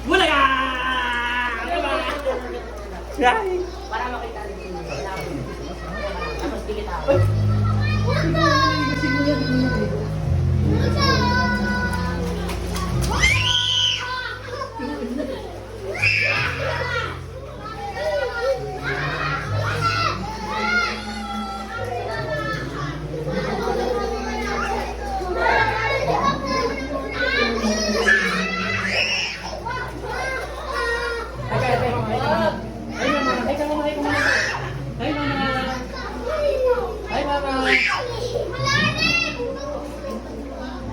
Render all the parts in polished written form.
Bulaga! Para makita rin yun. Tapos dikit ako.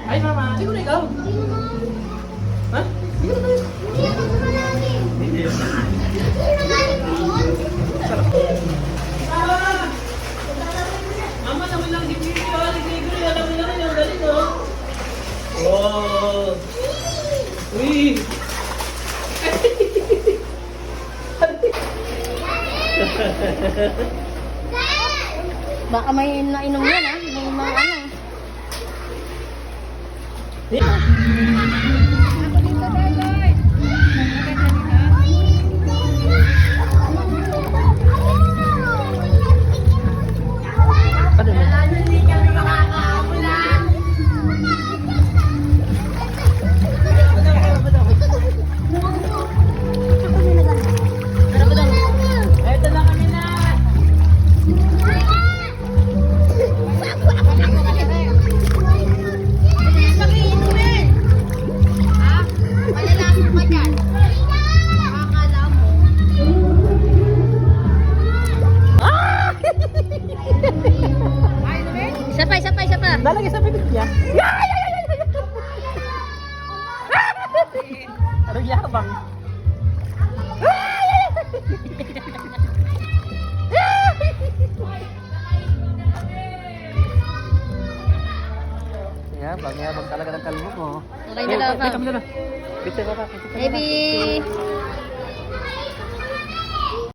Ay, mama. Hindi ko na ikaw. Ha? Hindi ko na ikaw. Hindi. Mama, naman lang di video. Alam mo lang yung galing, oh. Wow. Uy. Baka may nainom yan ah. May mga ano. Isa pa. Lalagay sa pilit niya. Anong yabang? Yabang talaga ng kalmo mo. Okay na lang. Wait, kami na. Bitsa ka. Baby.